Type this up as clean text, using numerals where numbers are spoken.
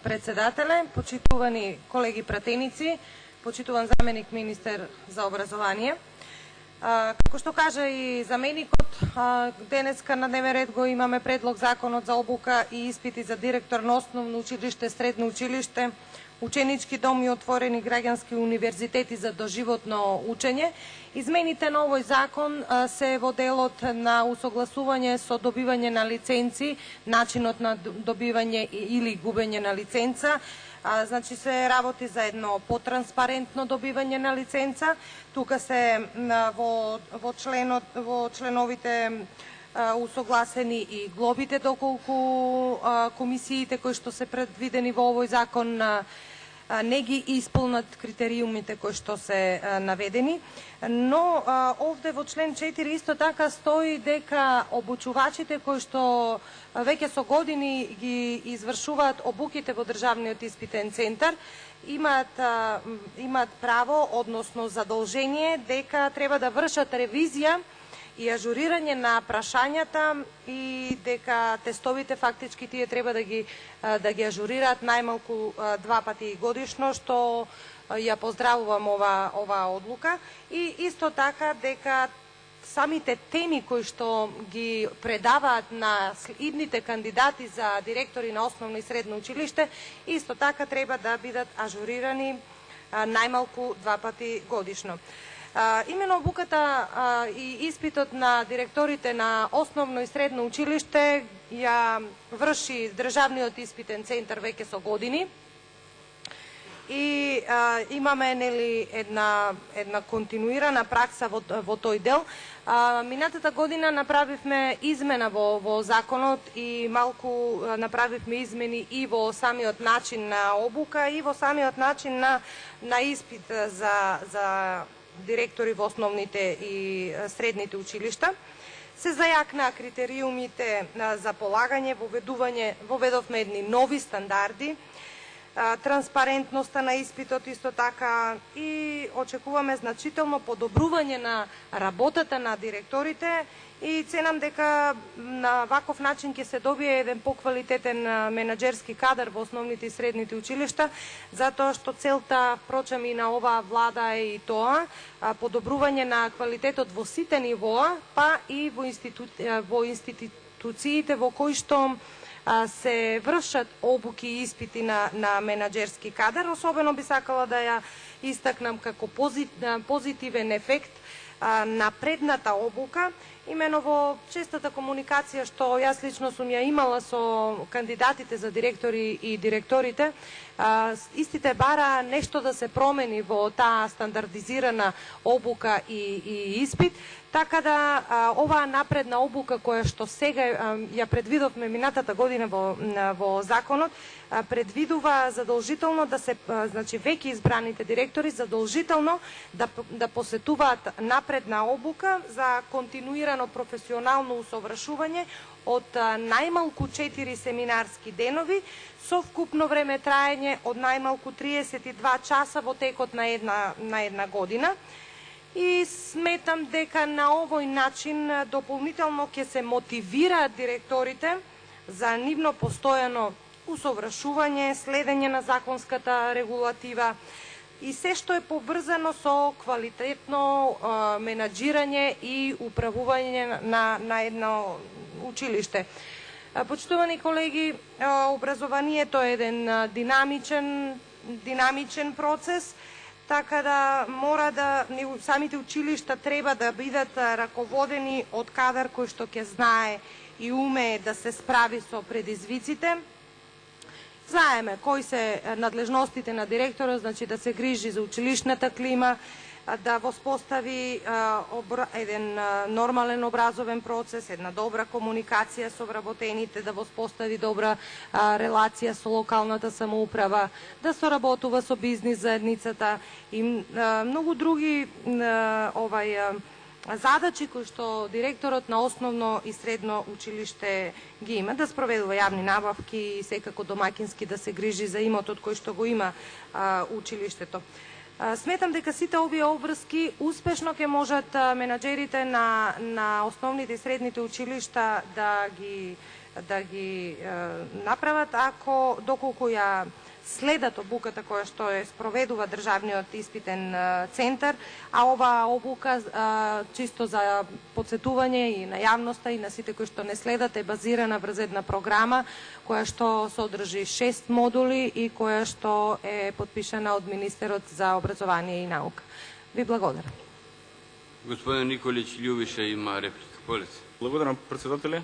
председателе, почитувани колеги пратеници, почитуван заменик министер за образование. Како што кажа и заменикот, денеска на дневен ред го имаме предлог законот за обука и испити за директор на основно училиште, средно училиште, ученички дом и отворени граѓански универзитети за доживотно учење. Измените на овој закон се во делот на усогласување со добивање на лиценци, начинот на добивање или губење на лиценца. Значи се работи за едно потранспарентно добивање на лиценца. Тука се во членовите усогласени и глобите доколку комисиите кои што се предвидени во овој закон не ги исполнат критериумите кои што се наведени, но овде во член 4 исто така стои дека обучувачите кои што веќе со години ги извршуваат обуките во Државниот испитен центар имаат право, односно задолжение, дека треба да вршат ревизија и ажурирање на прашањата и дека тестовите фактички тие треба да ги ажурираат најмалку 2 пати годишно, што ја поздравувам ова одлука. И исто така дека самите теми кои што ги предаваат на идните кандидати за директори на основно и средно училиште, исто така треба да бидат ажурирани најмалку 2 пати годишно. Имено обуката и испитот на директорите на основно и средно училиште ја врши Државниот испитен центар веќе со години и имаме една континуирана пракса во тој дел. Минатата година направивме измена во законот и малку направивме измени и во самиот начин на обука и во самиот начин на испит за директори во основните и средните училишта. Се зајакнаа критериумите за полагање, воведовме едни нови стандарди, транспарентноста на испитот исто така и очекуваме значително подобрување на работата на директорите и ценам дека на ваков начин ќе се добие еден поквалитетен менаџерски кадар во основните и средните училишта, затоа што целта, впрочем, и на оваа влада е и тоа, подобрување на квалитетот во сите нивоа, па и во институциите во кои што се вршат обуки и испити на менаџерски кадар. Особено би сакала да ја истакнам како позитивен ефект напредната обука, имено во честата комуникација што јас лично сум ја имала со кандидатите за директори и директорите, истите бара нешто да се промени во таа стандардизирана обука и испит, така да оваа напредна обука која што сега ја предвидовме минатата година во законот, предвидува задолжително да се, значи веќе избраните директори задолжително да посетуваат напредна обука за континуирано професионално усовршување од најмалку 4 семинарски денови со вкупно време траење од најмалку 32 часа во текот на една година. И сметам дека на овој начин дополнително ќе се мотивираат директорите за нивно постојано усовршување, следење на законската регулатива и се што е поврзано со квалитетно менаџирање и управување на едно училиште. Почитувани колеги, образованието е еден динамичен процес, така да самите училишта треба да бидат раководени од кадар кој што ќе знае и умее да се справи со предизвиците. Знаеме кои се надлежностите на директорот, значи да се грижи за училишната клима, да воспостави еден нормален образовен процес, една добра комуникација со вработените, да воспостави добра релација со локалната самоуправа, да соработува со бизнис заедницата и многу други задачи кои што директорот на основно и средно училиште ги има, да спроведува јавни набавки и секако домакински да се грижи за имотот кој што го има училиштето. Сметам дека сите овие обврски успешно ќе можат менаџерите на основните и средните училишта да ги да ги направат, доколку ја следат обуката која што е спроведува Државниот испитен центар, а оваа обука чисто за подсетување и на јавноста и на сите кои што не следат е базирана врз една програма која што содржи 6 модули и која што е подпишана од Министерот за образование и наука. Ви благодарам. Господин Николич Љубиша има реплика. Полица. Благодарам, председателе.